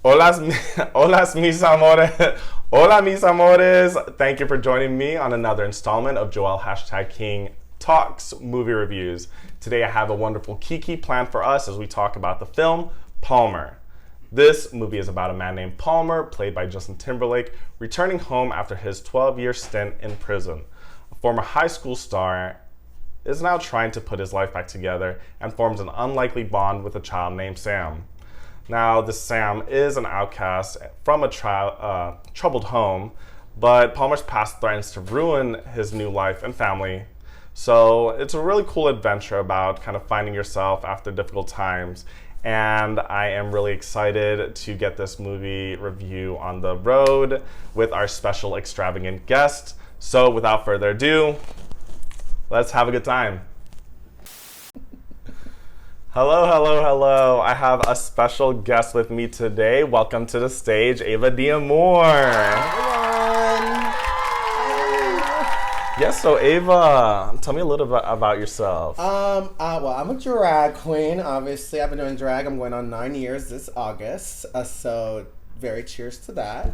Hola, mis amores. Hola, mis amores. Thank you for joining me on another installment of Joel #King Talks Movie Reviews. Today I have a wonderful Kiki planned for us as we talk about the film Palmer. This movie is about a man named Palmer, played by Justin Timberlake, returning home after his 12-year stint in prison. A former high school star is now trying to put his life back together and forms an unlikely bond with a child named Sam. Now, this Sam is an outcast from a troubled home, but Palmer's past threatens to ruin his new life and family. So it's a really cool adventure about kind of finding yourself after difficult times. And I am really excited to get this movie review on the road with our special extravagant guest. So without further ado, let's have a good time. Hello, hello, hello. I have a special guest with me today. Welcome to the stage, Ava DeAmor. Yes, so Ava, tell me a little bit about yourself. Well, I'm a drag queen. Obviously, I've been doing drag. I'm going on 9 years this August. So very cheers to that.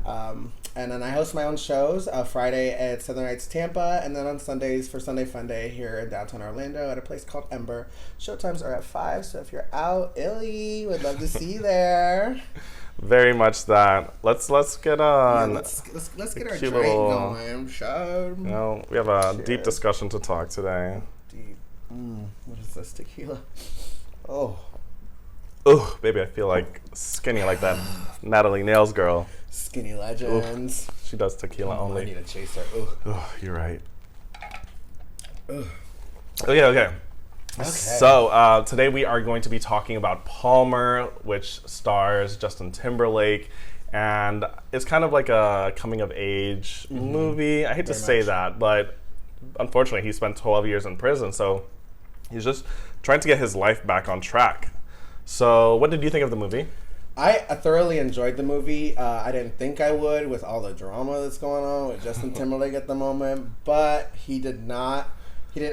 And then I host my own shows. Friday at Southern Nights Tampa, and then on Sundays for Sunday Fun Day here in downtown Orlando at a place called Ember. Showtimes are at 5, so if you're out, Illy, would love to see you there. Very much that. Let's get on. Yeah, let's get our drink going. Show. You know, we have a deep discussion to talk today. Deep. What is this tequila? Oh, baby, I feel like skinny like that Natalie Nails girl. Skinny legends. Ooh, she does tequila only. I need a chaser. You're right. Okay. So today we are going to be talking about Palmer, which stars Justin Timberlake, and it's kind of like a coming-of-age movie. I hate to say that, but unfortunately he spent 12 years in prison, so he's just trying to get his life back on track. So what did you think of the movie? I thoroughly enjoyed the movie. I didn't think I would with all the drama that's going on with Justin Timberlake at the moment, but he didn't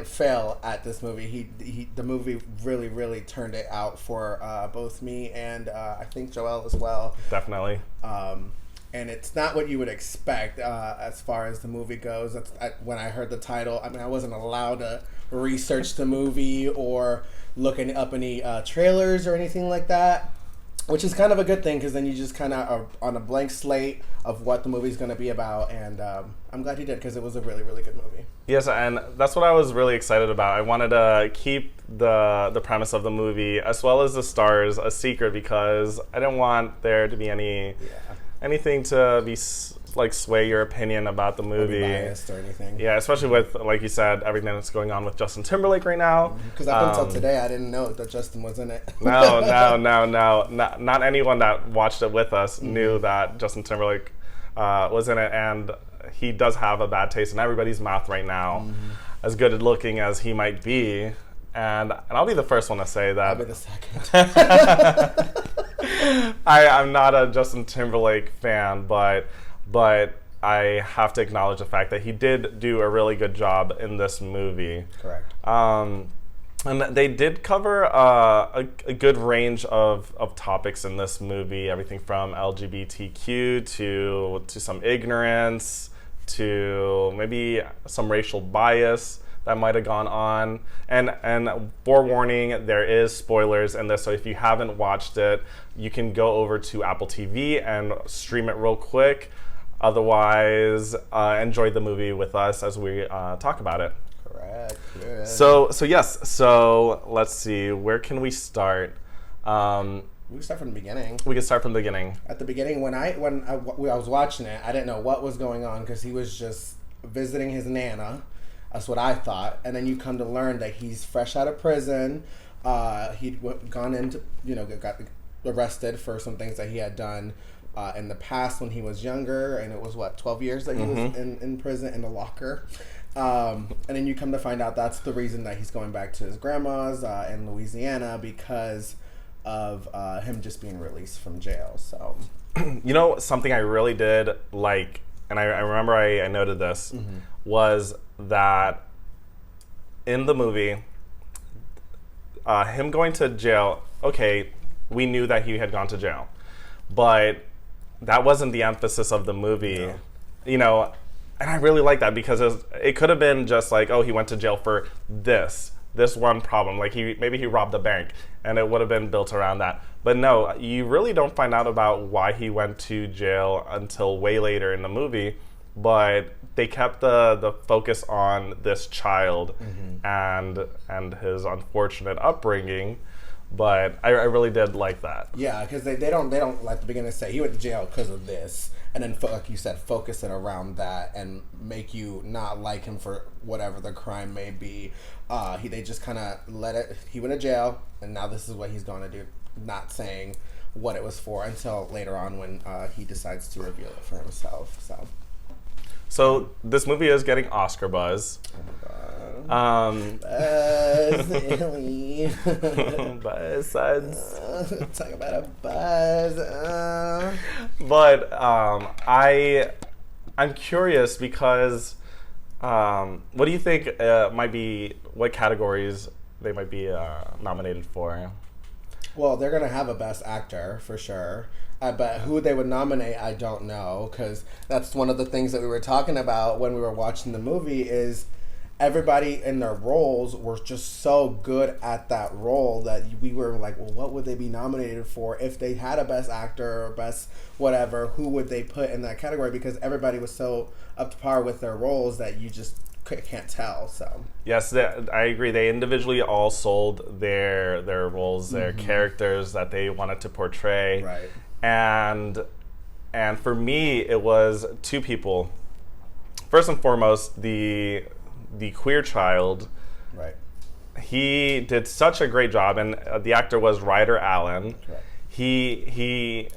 fail at this movie. The movie really turned it out for both me and I think Joel as well. Definitely. And it's not what you would expect as far as the movie goes. When I heard the title, I mean, I wasn't allowed to research the movie or look up any trailers or anything like that, which is kind of a good thing because then you just kind of are on a blank slate of what the movie's going to be about. And I'm glad he did because it was a really good movie. Yes, and that's what I was really excited about. I wanted to keep the premise of the movie as well as the stars a secret because I didn't want there to be anything to be like sway your opinion about the movie. Or be biased or anything. Yeah, especially with, like you said, everything that's going on with Justin Timberlake right now. Because up until today, I didn't know that Justin was in it. No. Not anyone that watched it with us knew that Justin Timberlake was in it, and he does have a bad taste in everybody's mouth right now. As good looking as he might be, and I'll be the first one to say that. I'll be the second. I'm not a Justin Timberlake fan, but I have to acknowledge the fact that he did do a really good job in this movie. Correct. And they did cover a good range of topics in this movie, everything from LGBTQ to some ignorance to maybe some racial bias that might have gone on. And forewarning, there is spoilers in this, so if you haven't watched it, you can go over to Apple TV and stream it real quick. Otherwise, enjoy the movie with us as we talk about it. Correct. Good. So let's see. Where can we start? We can start from the beginning. We can start from the beginning. At the beginning, when I was watching it, I didn't know what was going on because he was just visiting his nana. That's what I thought. And then you come to learn that he's fresh out of prison. He'd gone into, got arrested for some things that he had done in the past when he was younger, and it was 12 years that he was in prison in the locker. And then you come to find out that's the reason that he's going back to his grandma's in Louisiana because of him just being released from jail. So, something I really did like, and I remember I noted this, was that in the movie, him going to jail, okay, we knew that he had gone to jail. But that wasn't the emphasis of the movie. No. You know, and I really like that because it could have been just like, oh, he went to jail for this one problem. Like maybe he robbed a bank, and it would have been built around that. But no, you really don't find out about why he went to jail until way later in the movie. But they kept the focus on this child and his unfortunate upbringing. But I really did like that. Yeah, because they don't like the beginning say he went to jail because of this, and then like you said, focus it around that and make you not like him for whatever the crime may be. They just kind of let it. He went to jail, and now this is what he's going to do. Not saying what it was for until later on when he decides to reveal it for himself. So this movie is getting Oscar buzz. Oh my god. Buzz, Ellie. Buzz suds. Talk about a buzz. But I'm curious because what do you think what categories they might be nominated for? Well, they're going to have a Best Actor for sure. But who they would nominate, I don't know, because that's one of the things that we were talking about when we were watching the movie is everybody in their roles were just so good at that role that we were like, well, what would they be nominated for? If they had a Best Actor or Best whatever, who would they put in that category? Because everybody was so up to par with their roles that you just can't tell. So yes, I agree. They individually all sold their roles, their characters that they wanted to portray. Right. And for me, it was two people. First and foremost, the queer child. Right. He did such a great job, and the actor was Ryder Allen. Correct. He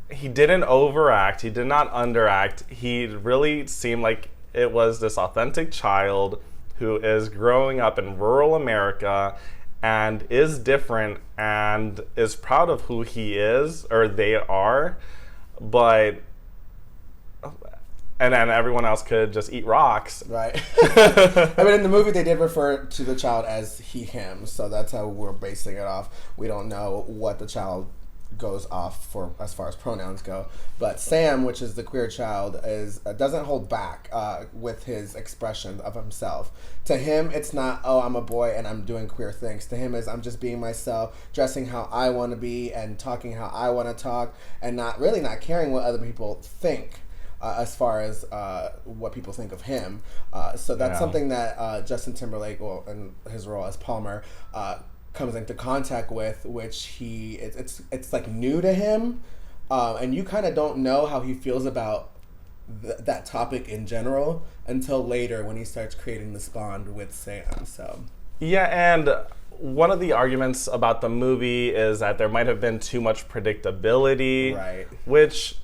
didn't overact. He did not underact. He really seemed like it was this authentic child who is growing up in rural America and is different and is proud of who he is, or they are, but and then everyone else could just eat rocks. Right. I mean, in the movie, they did refer to the child as he, him, so that's how we're basing it off. We don't know what the child goes off for as far as pronouns go, but Sam, which is the queer child, doesn't hold back with his expression of himself. To him, it's not, oh, I'm a boy and I'm doing queer things. To him, is I'm just being myself, dressing how I want to be and talking how I want to talk, and not caring what other people think as far as what people think of him. So that's something that Justin Timberlake, in his role as Palmer, comes into contact with, which it's like new to him, and you kind of don't know how he feels about that topic in general until later when he starts creating this bond with Sam. So yeah, and one of the arguments about the movie is that there might have been too much predictability, right? Which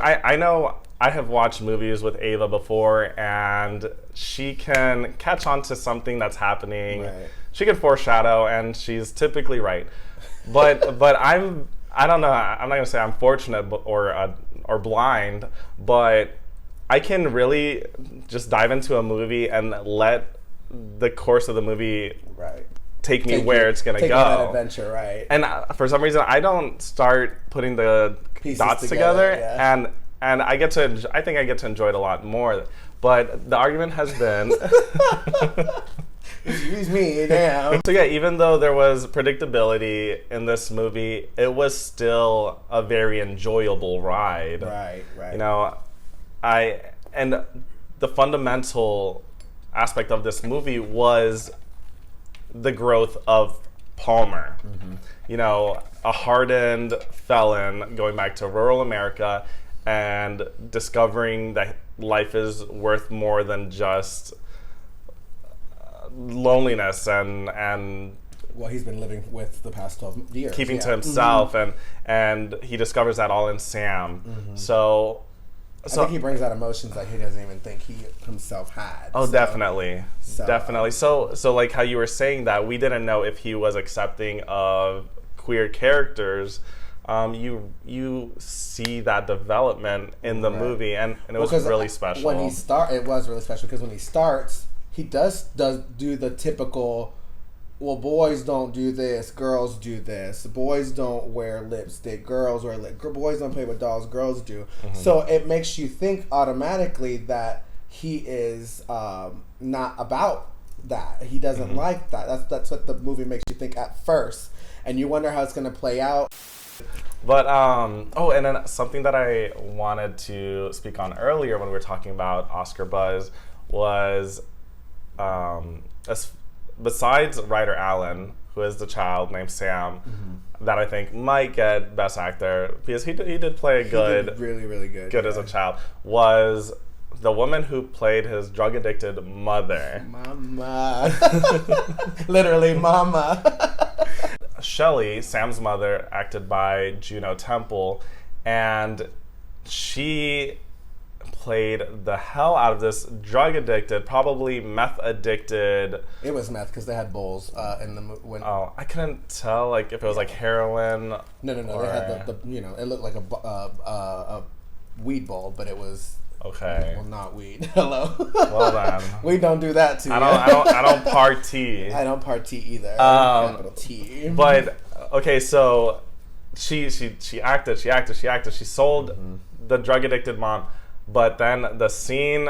I know I have watched movies with Ava before, and she can catch on to something that's happening. Right. She can foreshadow, and she's typically right. But I don't know. I'm not gonna say I'm fortunate or blind, but I can really just dive into a movie and let the course of the movie take me where it's gonna go. On that adventure, right? And for some reason, I don't start putting the pieces dots together, yeah. and I think I get to enjoy it a lot more. But the argument has been. Excuse me, damn. So yeah, even though there was predictability in this movie, it was still a very enjoyable ride. Right. You know, and the fundamental aspect of this movie was the growth of Palmer. You know, a hardened felon going back to rural America and discovering that life is worth more than just loneliness and what he's been living with the past 12 years. Keeping to himself, and he discovers that all in Sam. So I think he brings out emotions that he doesn't even think he himself had. Oh, so, definitely. So like how you were saying that we didn't know if he was accepting of queer characters. You see that development in the movie, and it was really special. When it was really special because when he starts, he does do the typical well, boys don't do this, girls do this. Boys don't wear lipstick, girls wear boys don't play with dolls, girls do. So it makes you think automatically that he is not about that. He doesn't like that. That's what the movie makes you think at first, and you wonder how it's going to play out. But and then something that I wanted to speak on earlier when we were talking about Oscar buzz was, besides Ryder Allen, who is the child named Sam, that I think might get Best Actor because he did play really good as a child, was the woman who played his drug addicted mother. Mama. Literally, mama. Shelly, Sam's mother, acted by Juno Temple, and she played the hell out of this drug addicted, probably meth addicted. It was meth because they had bowls in the when. Oh, I couldn't tell like if it was like heroin. No. They had the it looked like a weed bowl, but it was. Okay. Well, not weed. Hello. Well then. We don't do that to you. I don't party. I don't party either. Capital T. But okay, so she acted. She sold the drug addicted mom, but then the scene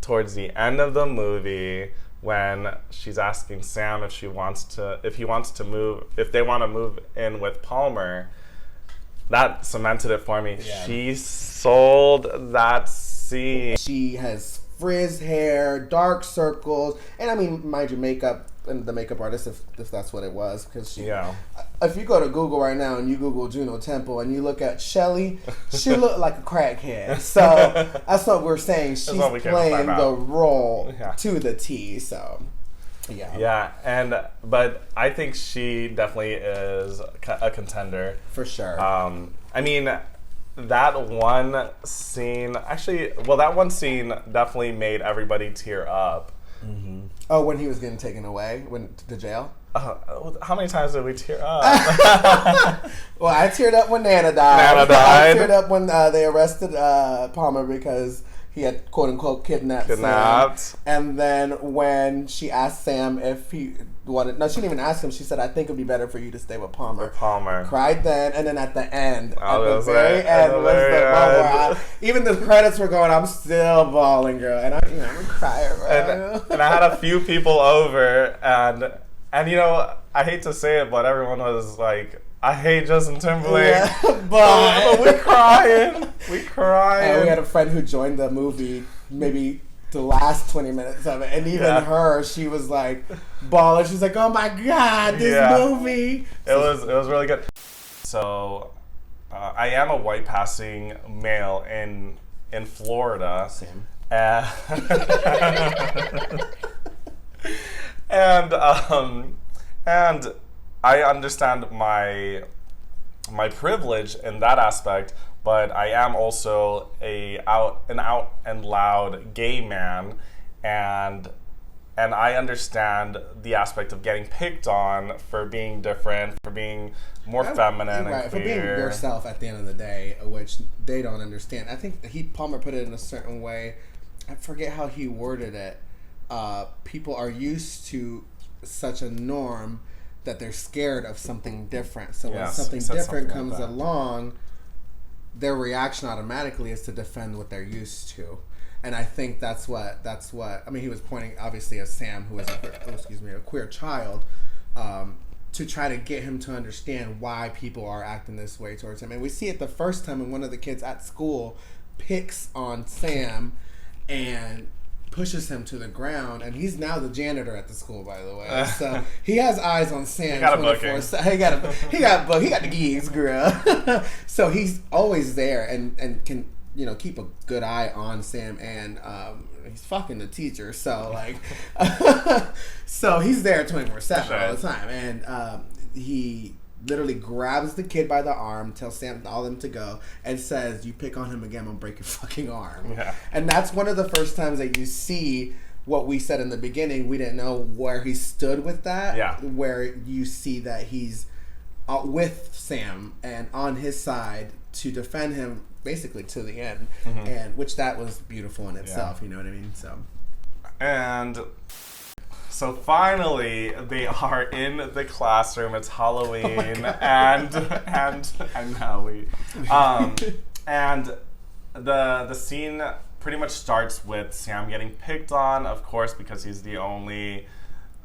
towards the end of the movie when she's asking Sam if they want to move in with Palmer, that cemented it for me. Yeah. She sold that scene. She has frizz hair, dark circles, and I mean, mind you, makeup and the makeup artist, if that's what it was, because she. Yeah. If you go to Google right now and you Google Juno Temple and you look at Shelly, she looked like a crackhead. So that's what we're saying. She's playing the role to the T. So. Yeah. Yeah, but I think she definitely is a contender for sure. I mean, that one scene definitely made everybody tear up. Oh, when he was getting taken away, to jail. How many times did we tear up? Well, I teared up when Nana died. I teared up when they arrested Palmer because he had quote unquote kidnapped. Sam. And then when she asked Sam if he wanted, no, she didn't even ask him. She said, "I think it'd be better for you to stay with Palmer." Cried then, and then at the end, even the credits were going. I'm still bawling, girl, and I'm a crier, bro. And I had a few people over, and I hate to say it, but everyone was like, I hate Justin Timberlake, but we crying. We had a friend who joined the movie maybe the last 20 minutes of it, and even her, she was like bawling. She's like, "Oh my god, this movie!" It was really good. So, I am a white passing male in Florida. Same. And I understand my privilege in that aspect, but I am also an out and loud gay man, and I understand the aspect of getting picked on for being different, for being more feminine and for being yourself at the end of the day, which they don't understand. I think Palmer put it in a certain way. I forget how he worded it. People are used to such a norm that they're scared of something different. So when something different comes along, their reaction automatically is to defend what they're used to. And I think that's what I mean, he was pointing obviously at Sam, who is a queer child, to try to get him to understand why people are acting this way towards him. And we see it the first time when one of the kids at school picks on Sam and pushes him to the ground, and he's now the janitor at the school, by the way. So he has eyes on Sam. He got a booking. He got the gigs, girl. So he's always there and can keep a good eye on Sam, and he's fucking the teacher. So like, so he's there 24/7 all the time, and he literally grabs the kid by the arm, tells Sam all them to go, and says, "You pick on him again, I'm gonna break your fucking arm." Yeah. And that's one of the first times that you see what we said in the beginning. We didn't know where he stood with that. Yeah. Where you see that he's with Sam and on his side to defend him basically to the end, and which that was beautiful in itself. You know what I mean? So. And So finally, they are in the classroom. It's Halloween, and now and the scene pretty much starts with Sam getting picked on, of course, because he's the only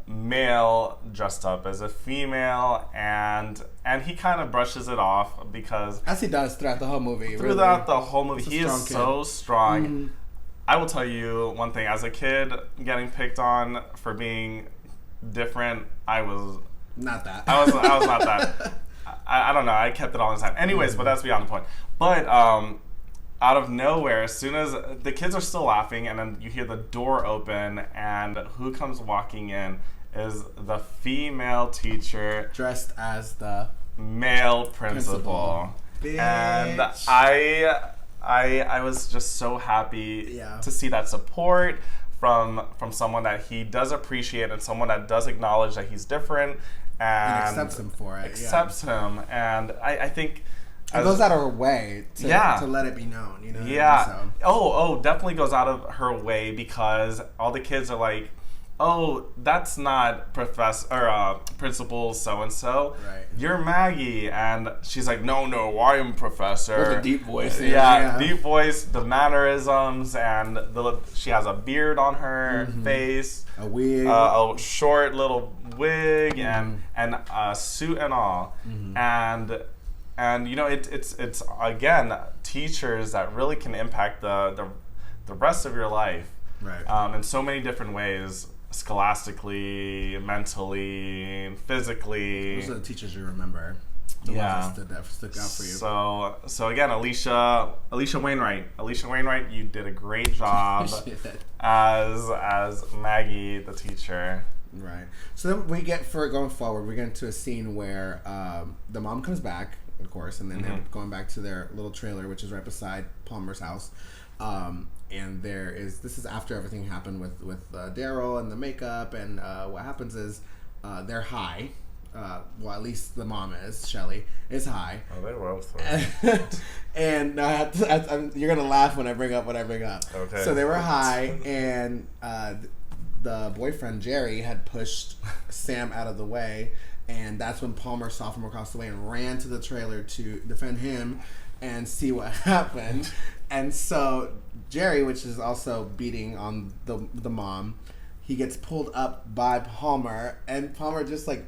male dressed up as a female, and he kind of brushes it off because as he does throughout the whole movie. Throughout the whole movie, he is so strong. Mm-hmm. I will tell you one thing. As a kid, getting picked on for being different, I was not that. I was not that. I don't know. I kept it all inside. Anyways, but that's beyond the point. But out of nowhere, as soon as the kids are still laughing, and then you hear the door open, and who comes walking in is the female teacher dressed as the male principal. And I was just so happy to see that support from someone that he does appreciate, and someone that does acknowledge that he's different and accepts him for it. Accepts him, and I think it goes out of her way to let it be known. You know. Yeah. What I mean? Oh, definitely goes out of her way, because all the kids are like, oh, that's not principal so-and-so. Right. You're Maggie. And she's like, no, I am professor. With a deep voice. Deep voice, the mannerisms, and she has a beard on her face. A wig. A short little wig, and a suit and all. And you know, it's again, teachers that really can impact the rest of your life. Right. In so many different ways. Scholastically, mentally, physically. Those are the teachers you remember. The ones that stuck out for you. So again, Alicia Wainwright, you did a great job as Maggie, the teacher. Right. So then we get, for going forward, we get into a scene where the mom comes back, of course, and then they're going back to their little trailer, which is right beside Palmer's house. And this is after everything happened with Daryl and the makeup, and what happens is they're high. Well, at least the mom is, Shelly, is high. Oh, they were both. And you're going to laugh when I bring up what I bring up. Okay. So they were high, and the boyfriend, Jerry, had pushed Sam out of the way, and that's when Palmer saw from across the way and ran to the trailer to defend him and see what happened. And so Jerry, which is also beating on the mom, he gets pulled up by Palmer, and Palmer just like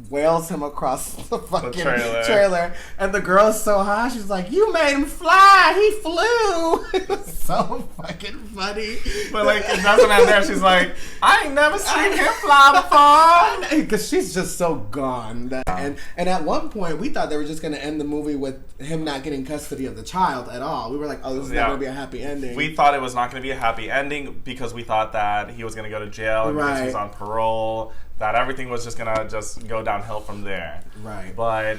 wails him across the fucking trailer. And the girl is so high, she's like, "You made him fly, he flew." It was so fucking funny. But like, it doesn't end there. She's like, "I ain't never seen him fly before." Because she's just so gone. And at one point, we thought they were just going to end the movie with him not getting custody of the child at all. We were like, oh, this is not going to be a happy ending. We thought it was not going to be a happy ending because we thought that he was going to go to jail and because he was on parole, that everything was just going to just go downhill from there. Right. But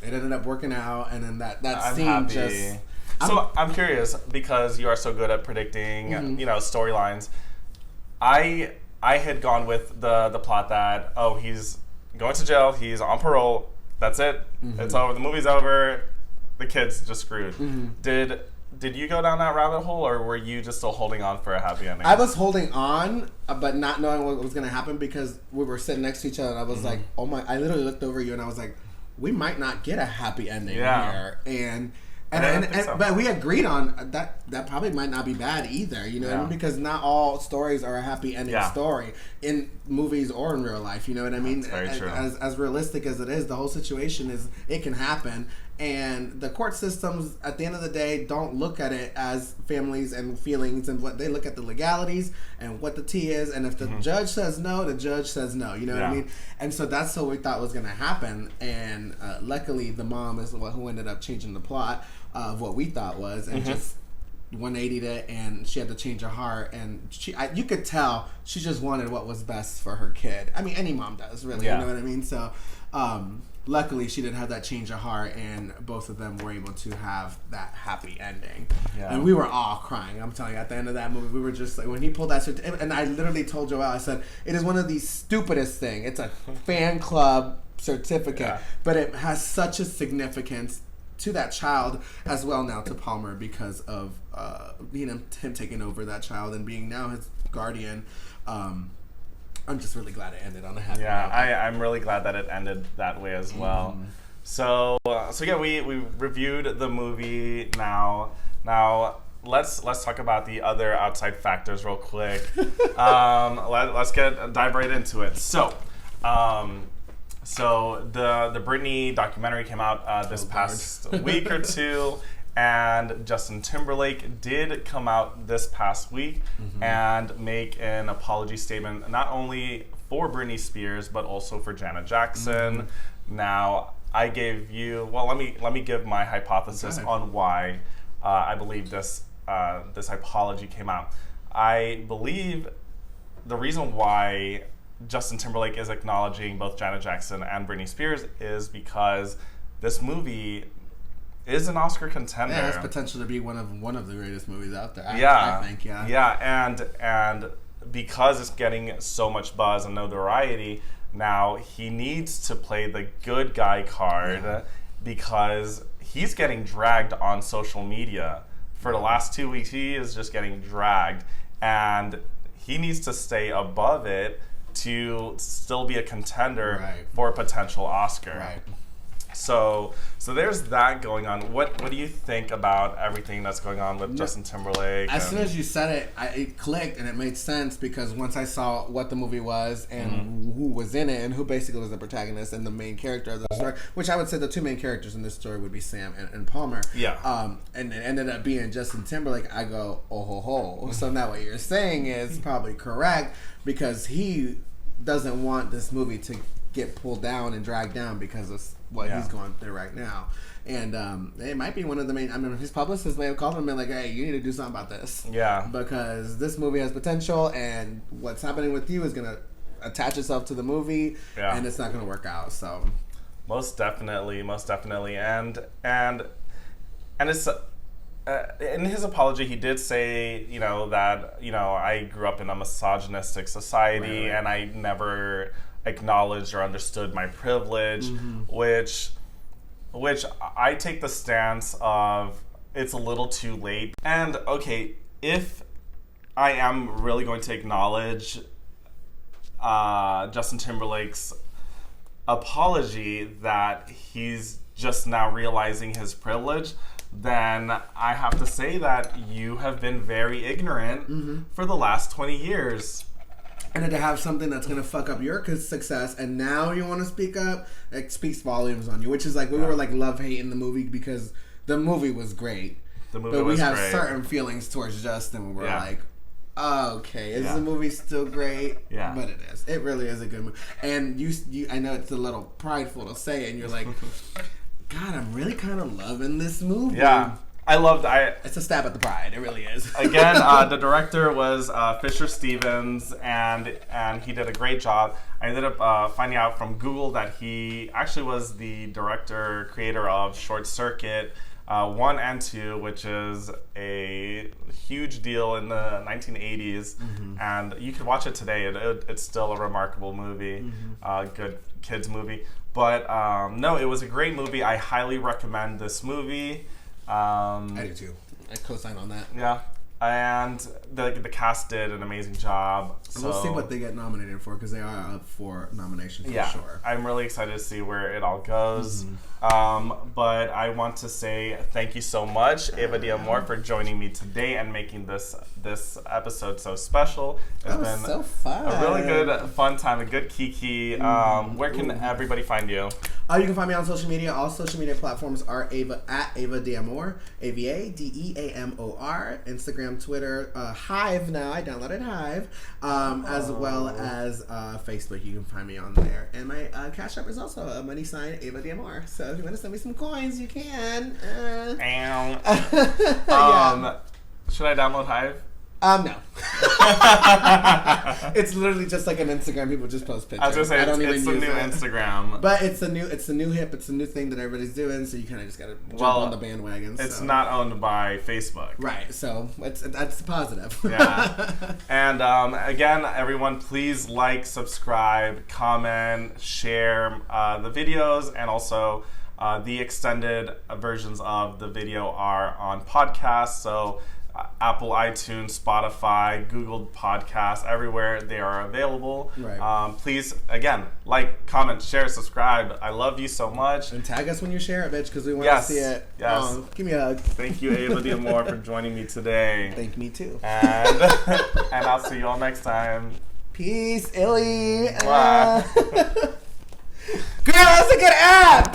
it ended up working out, and then that scene happy. just... So I'm curious, because you are so good at predicting, storylines. I had gone with the plot that, oh, he's going to jail, he's on parole, that's it, it's over, the movie's over, the kid's just screwed. Did you go down that rabbit hole, or were you just still holding on for a happy ending? I was holding on, but not knowing what was going to happen, because we were sitting next to each other, and I was like, oh my, I literally looked over you, and I was like, we might not get a happy ending here. But we agreed on that probably might not be bad either, you know what I mean? Because not all stories are a happy ending story in movies or in real life, you know what I mean? That's very true. As realistic as it is, the whole situation it can happen. And the court systems, at the end of the day, don't look at it as families and feelings, and what they look at the legalities and what the tea is. And if the judge says no, the judge says no. You know what I mean? And so that's what we thought was going to happen. And luckily, the mom is the one who ended up changing the plot of what we thought was, and just 180'd it, and she had to change her heart. And you could tell she just wanted what was best for her kid. I mean, any mom does, really. You know what I mean? So. Luckily, she did have that change of heart, and both of them were able to have that happy ending. Yeah. And we were all crying. I'm telling you, at the end of that movie, we were just like, when he pulled that certificate, and I literally told Joelle, I said, it is one of the stupidest things. It's a fan club certificate, but it has such a significance to that child as well now to Palmer because of him taking over that child and being now his guardian. I'm just really glad it ended on a happy note. I'm really glad that it ended that way as well. So yeah, we reviewed the movie. Now let's talk about the other outside factors real quick. Let's dive right into it. So the Britney documentary came out this past week or two. And Justin Timberlake did come out this past week and make an apology statement, not only for Britney Spears, but also for Janet Jackson. Now, I gave you, let me give my hypothesis on why I believe this apology came out. I believe the reason why Justin Timberlake is acknowledging both Janet Jackson and Britney Spears is because this movie is an Oscar contender. Yeah, it has potential to be one of the greatest movies out there. I think. And because it's getting so much buzz and notoriety, now he needs to play the good guy card because he's getting dragged on social media. For the last 2 weeks, he is just getting dragged, and he needs to stay above it to still be a contender for a potential Oscar. Right. So there's that going on. What do you think about everything that's going on with Justin Timberlake? As soon as you said it, it clicked and it made sense because once I saw what the movie was and who was in it and who basically was the protagonist and the main character of the story, which I would say the two main characters in this story would be Sam and Palmer. Yeah. And it ended up being Justin Timberlake. I go, oh ho ho. So now what you're saying is probably correct because he doesn't want this movie to get pulled down and dragged down because of what he's going through right now. And it might be one of the main, his publicist may have called him and been like, hey, you need to do something about this. Yeah. Because this movie has potential and what's happening with you is going to attach itself to the movie and it's not going to work out. So most definitely. And it's in his apology, he did say, that, I grew up in a misogynistic society and I never acknowledged or understood my privilege, which I take the stance of it's a little too late. And okay, if I am really going to acknowledge Justin Timberlake's apology that he's just now realizing his privilege, then I have to say that you have been very ignorant for the last 20 years. And then to have something that's going to fuck up your success and now you want to speak up, it speaks volumes on you. Which is like, we were like love-hating the movie because the movie was great. The movie was great. But we have certain feelings towards Justin where we're like, okay, is the movie still great? Yeah. But it is. It really is a good movie. And you I know it's a little prideful to say, and you're like, God, I'm really kind of loving this movie. Yeah. It's a stab at the pride. It really is. Again, the director was Fisher Stevens, and he did a great job. I ended up finding out from Google that he actually was the creator of Short Circuit 1 and 2, which is a huge deal in the 1980s, and you could watch it today. It's still a remarkable movie, good kids movie. But no, it was a great movie. I highly recommend this movie. I do too. I co-sign on that. Yeah. And the cast did an amazing job. So we'll see what they get nominated for because they are up for nominations for sure. I'm really excited to see where it all goes. But I want to say thank you so much, Ava DeAmor, for joining me today and making this episode so special. It's been so fun. A really good, fun time, a good kiki. Where can everybody find you? You can find me on social media. All social media platforms are at Ava DeAmor, AvaDeamor, Instagram, Twitter, Hive now. I downloaded Hive, as well as Facebook. You can find me on there. And my Cash App is also a money sign, Ava DeAmor. So if you want to send me some coins, you can. Should I download Hive? No. It's literally just like an Instagram. People just post pictures. I was gonna say it's the new Instagram, but it's the new hip. It's the new thing that everybody's doing. So you kind of just gotta jump on the bandwagon. It's not owned by Facebook, right? So that's positive. Yeah. And again, everyone, please like, subscribe, comment, share the videos, and also the extended versions of the video are on podcasts. So Apple, iTunes, Spotify, Google Podcasts, everywhere they are available. Right. Please, again, like, comment, share, subscribe. I love you so much. And tag us when you share it, bitch, because we want Yes, to see it. yes. Give me a hug. Thank you, Ava DeAmor, for joining me today. Thank me too. And I'll see you all next time. Peace, Illy. Bye. Girl, that's a good app.